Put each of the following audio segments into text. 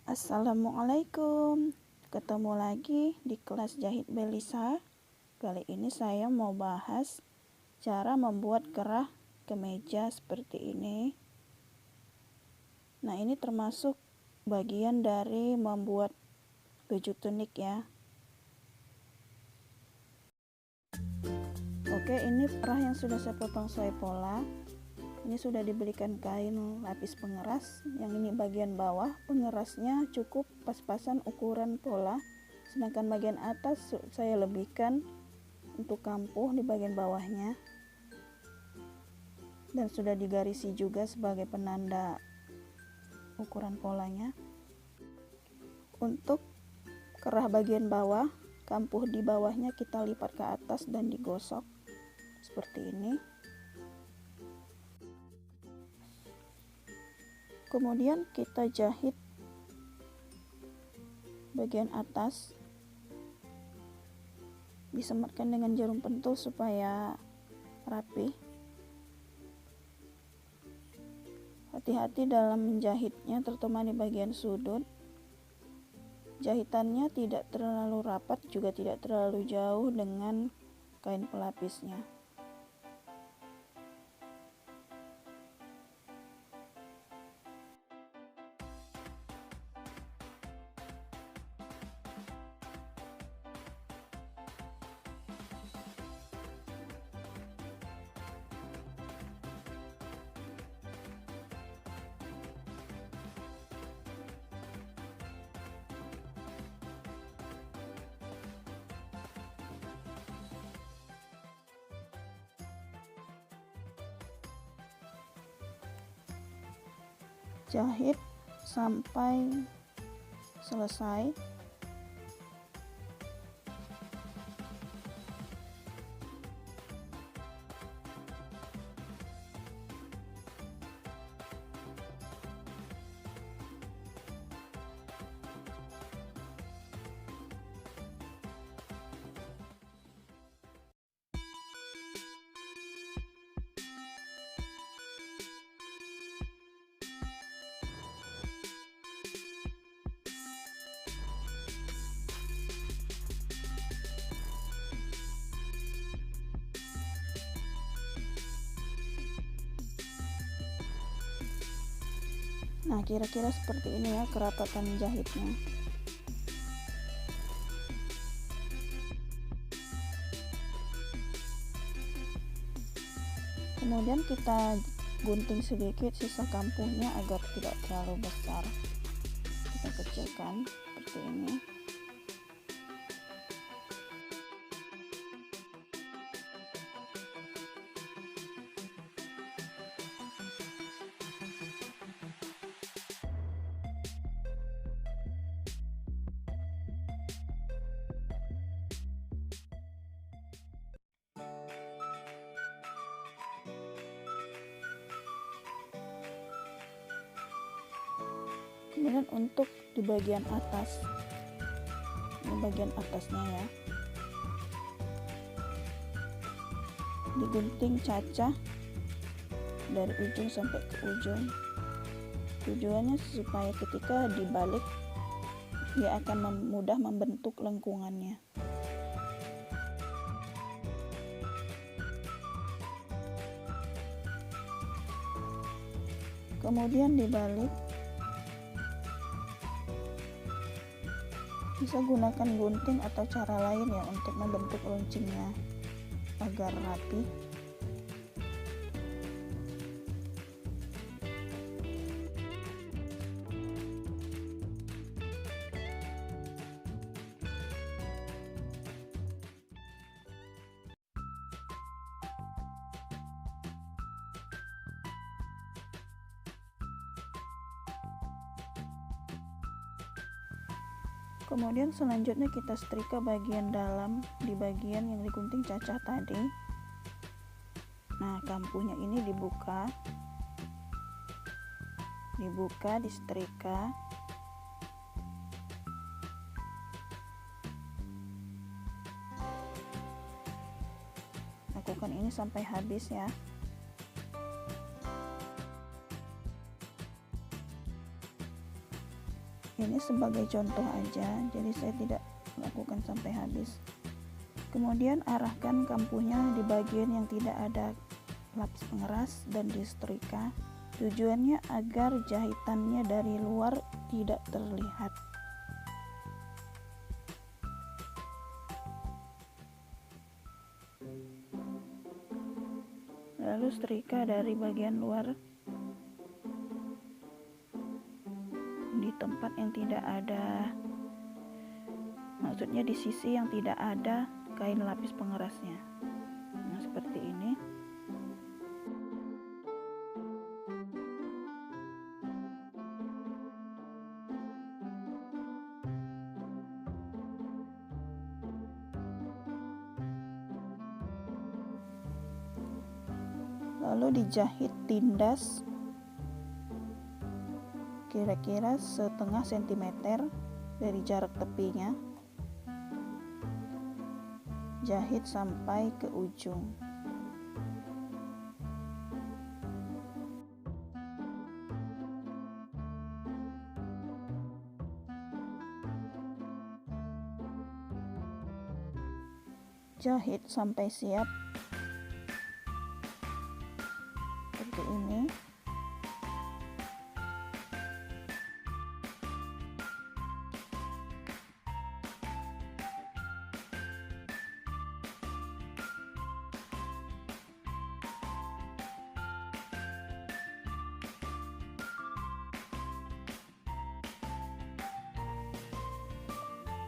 Assalamualaikum, ketemu lagi di kelas jahit Belisa. Kali ini saya mau bahas cara membuat kerah kemeja seperti ini. Nah, ini termasuk bagian dari membuat baju tunik ya. Oke, ini kerah yang sudah saya potong sesuai pola. Ini sudah dibelikan kain lapis pengeras. Yang ini bagian bawah, pengerasnya cukup pas-pasan ukuran pola. Sedangkan bagian atas saya lebihkan untuk kampuh di bagian bawahnya. Dan sudah digarisi juga sebagai penanda ukuran polanya. Untuk kerah bagian bawah, kampuh di bawahnya kita lipat ke atas dan digosok seperti ini. Kemudian kita jahit bagian atas, disematkan dengan jarum pentul supaya rapi. Hati-hati dalam menjahitnya, terutama di bagian sudut. Jahitannya tidak terlalu rapat, juga tidak terlalu jauh dengan kain pelapisnya. Jahit sampai selesai. Nah, kira-kira seperti ini ya kerapatan jahitnya. Kemudian kita gunting sedikit sisa kampuhnya agar tidak terlalu besar. Kita kecilkan seperti ini. Kemudian untuk di bagian atas, ini bagian atasnya ya, digunting cacah dari ujung sampai ke ujung. Tujuannya supaya ketika dibalik dia akan mudah membentuk lengkungannya. Kemudian dibalik, bisa gunakan gunting atau cara lain ya untuk membentuk runcingnya agar rapi. Kemudian selanjutnya kita setrika bagian dalam di bagian yang digunting cacah tadi. Nah, kampuhnya ini dibuka, disetrika. Lakukan ini sampai habis ya. Ini ini sebagai contoh aja, jadi saya tidak lakukan sampai habis. Kemudian arahkan kampuhnya di bagian yang tidak ada lapis pengeras dan disetrika. Tujuannya agar jahitannya dari luar tidak terlihat. Lalu setrika dari bagian luar di tempat yang tidak ada, maksudnya di sisi yang tidak ada kain lapis pengerasnya. Nah, seperti ini. Lalu dijahit tindas kira-kira setengah sentimeter dari jarak tepinya, jahit sampai ke ujung. Jahit sampai siap seperti ini.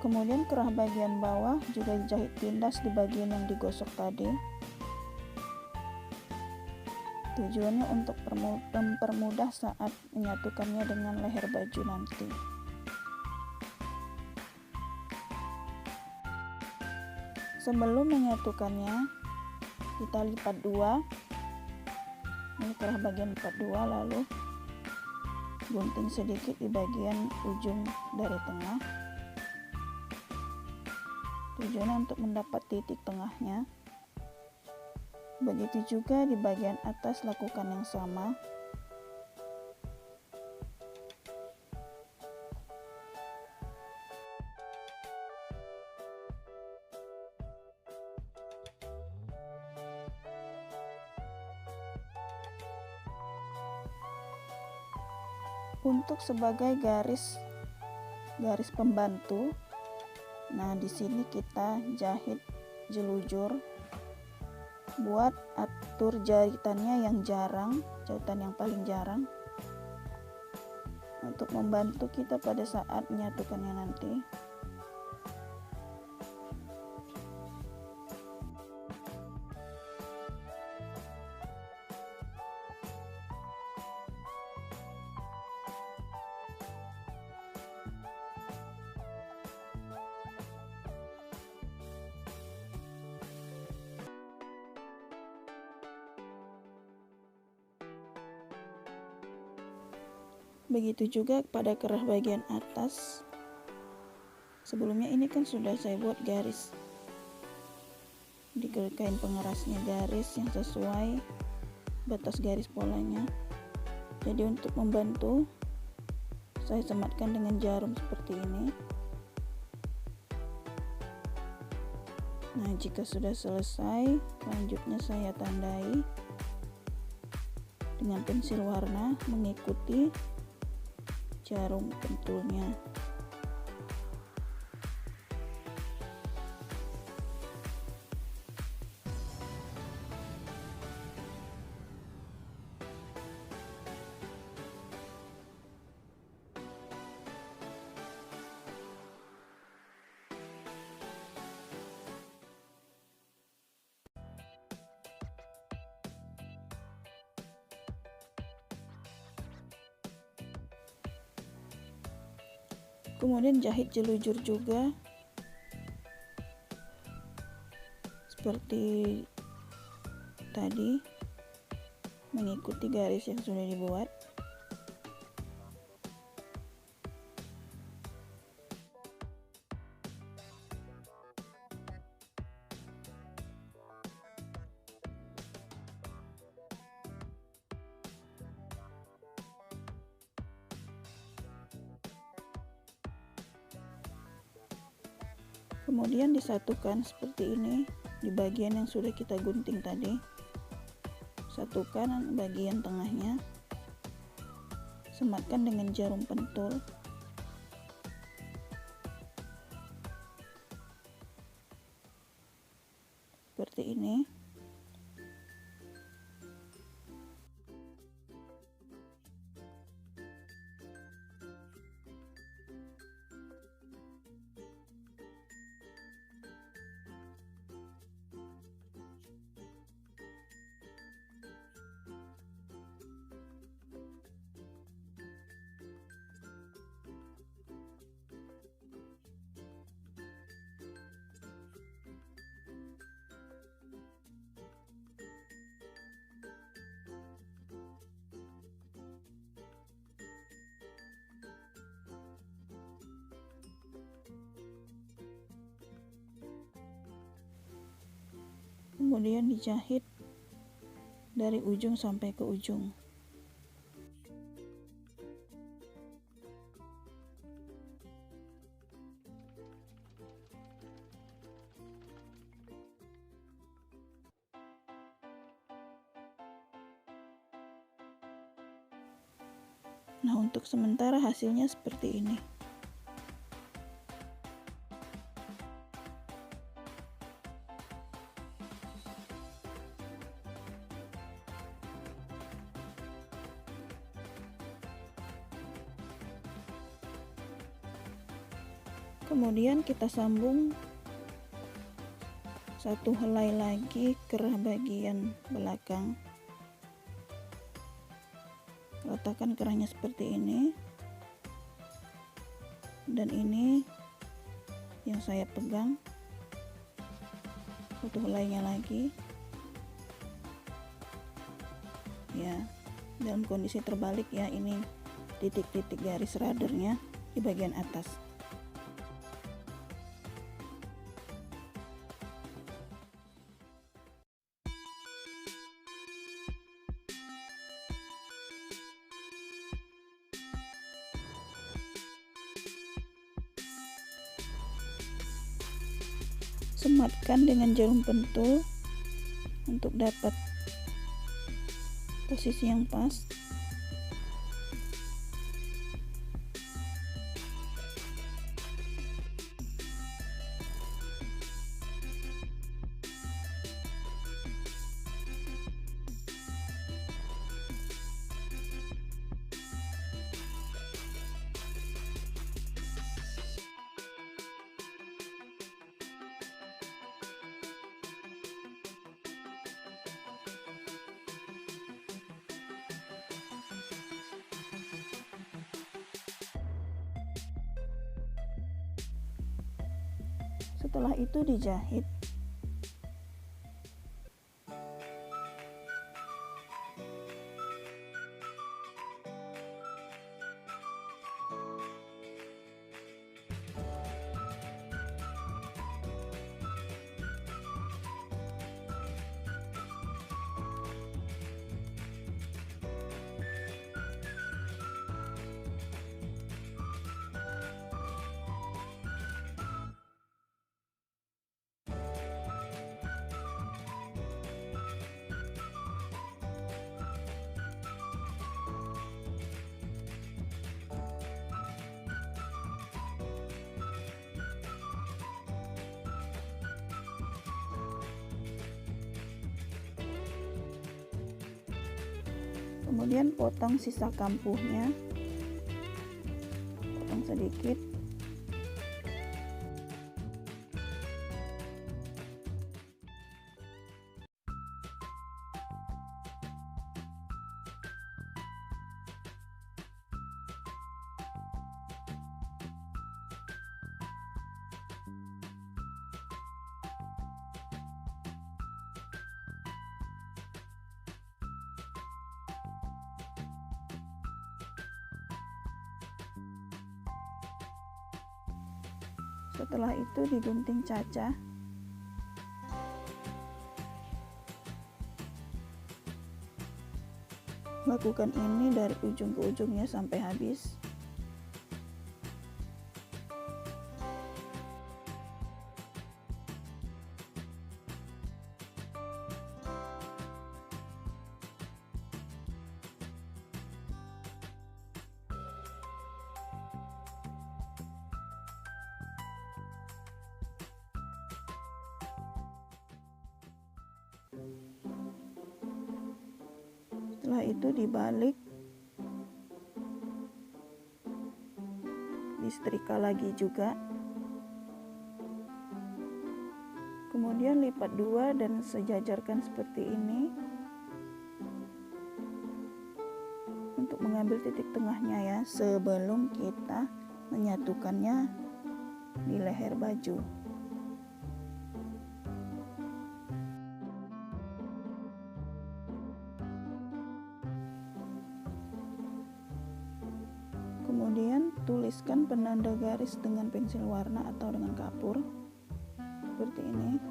Kemudian kerah bagian bawah juga dijahit tindas di bagian yang digosok tadi. Tujuannya untuk mempermudah saat menyatukannya dengan leher baju nanti. Sebelum menyatukannya, kita lipat dua. Ini kerah bagian lipat dua, lalu gunting sedikit di bagian ujung dari tengah. Tujuannya untuk mendapat titik tengahnya. Begitu juga di bagian atas, lakukan yang sama. Untuk sebagai garis pembantu, nah di sini kita jahit jelujur buat atur jahitannya yang jarang, jahitan yang paling jarang, untuk membantu kita pada saat menyatukannya nanti. Begitu juga pada kerah bagian atas. Sebelumnya ini kan sudah saya buat garis di kain pengerasnya, garis yang sesuai batas garis polanya. Jadi untuk membantu, saya sematkan dengan jarum seperti ini. Nah, jika sudah selesai, selanjutnya saya tandai dengan pensil warna mengikuti jarum pentulnya. Kemudian jahit jelujur juga seperti tadi, mengikuti garis yang sudah dibuat. Kemudian disatukan seperti ini di bagian yang sudah kita gunting tadi. Satukan bagian tengahnya, sematkan dengan jarum pentul. Seperti ini. Kemudian dijahit dari ujung sampai ke ujung. Nah, untuk sementara hasilnya seperti ini. Kemudian kita sambung satu helai lagi kerah bagian belakang. Letakkan kerahnya seperti ini, dan ini yang saya pegang, satu helainya lagi ya, dalam kondisi terbalik ya. Ini titik-titik garis radarnya di bagian atas. Sematkan dengan jarum pentul untuk dapat posisi yang pas. Setelah itu dijahit. Kemudian potong sisa kampuhnya, potong sedikit. Setelah itu digunting cacah. Lakukan ini dari ujung ke ujungnya sampai habis. Setelah itu dibalik, disetrika lagi juga, kemudian lipat dua dan sejajarkan seperti ini untuk mengambil titik tengahnya ya, sebelum kita menyatukannya di leher baju. Kemudian tuliskan penanda garis dengan pensil warna atau dengan kapur seperti ini.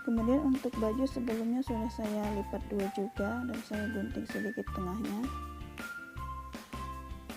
Kemudian untuk baju sebelumnya sudah saya lipat dua juga dan saya gunting sedikit tengahnya.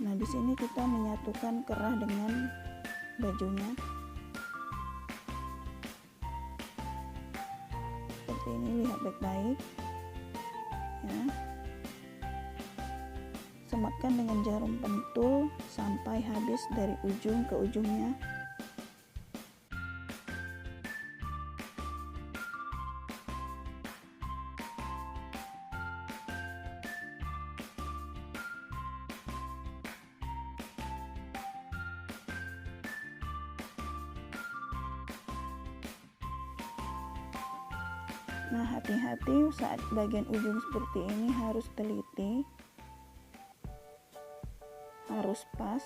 Nah, di sini kita menyatukan kerah dengan bajunya. Seperti ini, lihat baik-baik. Ya. Sematkan dengan jarum pentul sampai habis dari ujung ke ujungnya. Nah, hati-hati saat bagian ujung seperti ini, harus teliti, harus pas.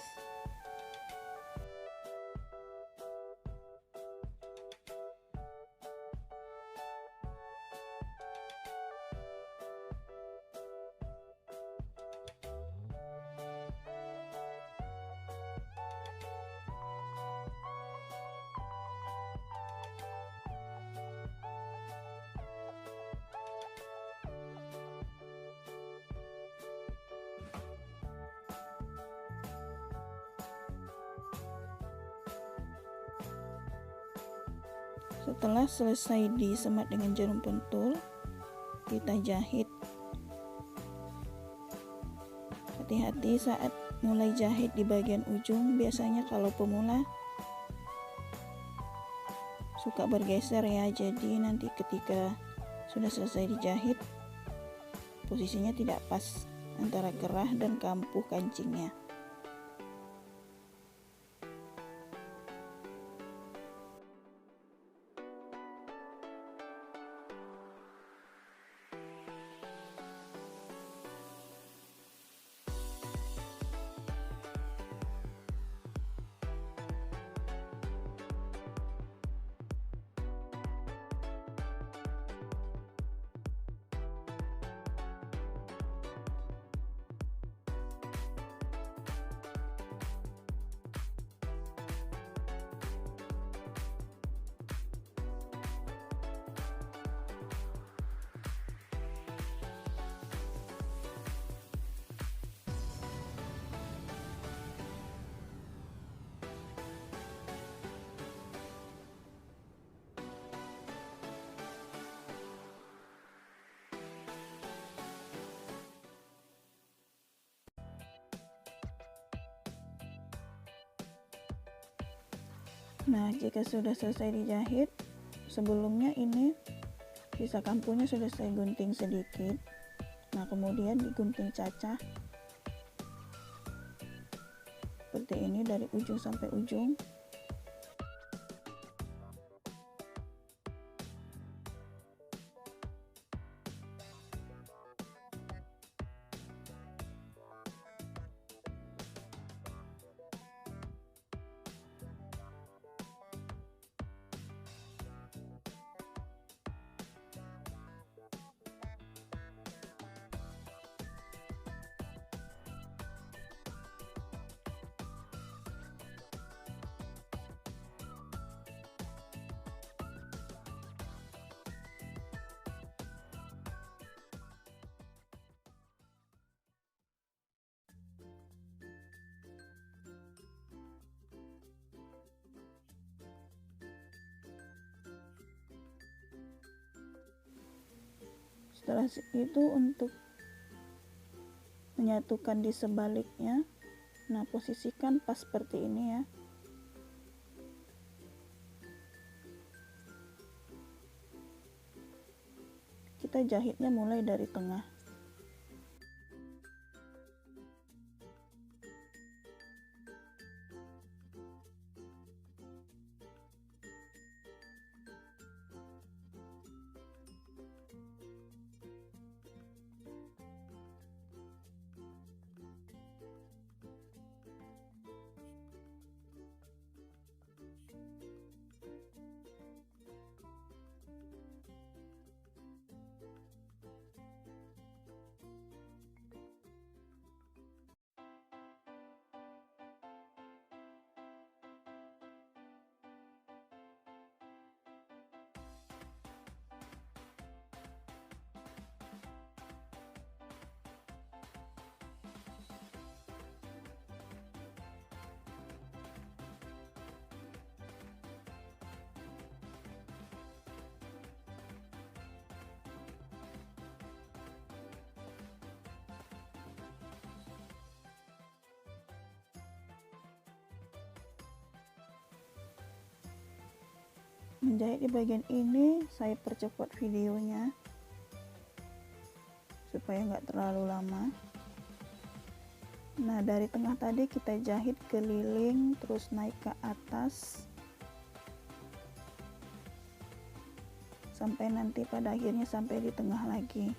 Setelah selesai disemat dengan jarum pentul, kita jahit. Hati-hati saat mulai jahit di bagian ujung, biasanya kalau pemula suka bergeser ya, jadi nanti ketika sudah selesai dijahit, posisinya tidak pas antara kerah dan kampuh kancingnya. Nah, jika sudah selesai dijahit, sebelumnya ini sisa kampuhnya sudah saya gunting sedikit. Nah, kemudian digunting cacah seperti ini dari ujung sampai ujung. Setelah itu untuk menyatukan di sebaliknya, nah posisikan pas seperti ini ya. Kita jahitnya mulai dari tengah. Menjahit di bagian ini saya percepat videonya supaya nggak terlalu lama. Nah, dari tengah tadi kita jahit keliling terus naik ke atas sampai nanti pada akhirnya sampai di tengah lagi.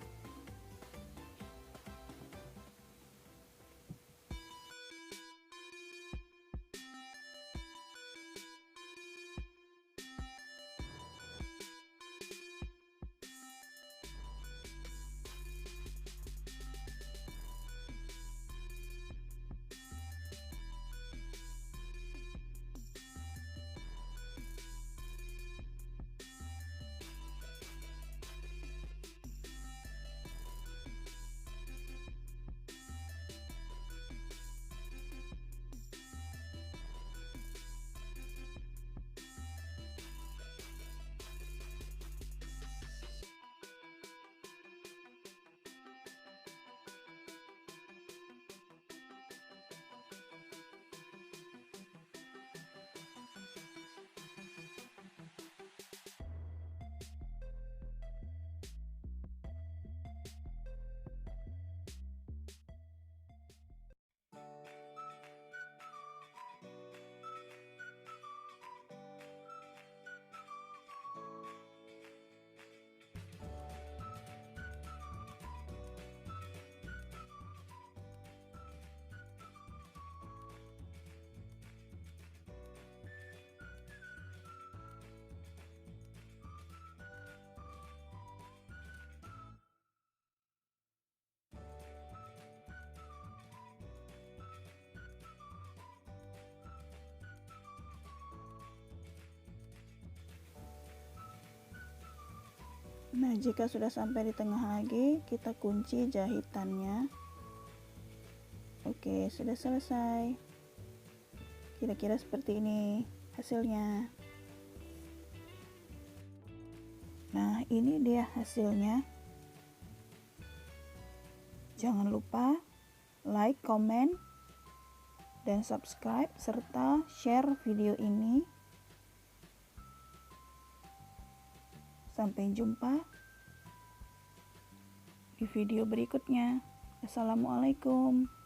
Nah, jika sudah sampai di tengah lagi, kita kunci jahitannya. Oke, sudah selesai. Kira-kira seperti ini hasilnya. Nah, ini dia hasilnya. Jangan lupa like, comment, dan subscribe serta share video ini. Sampai jumpa di video berikutnya. Assalamualaikum.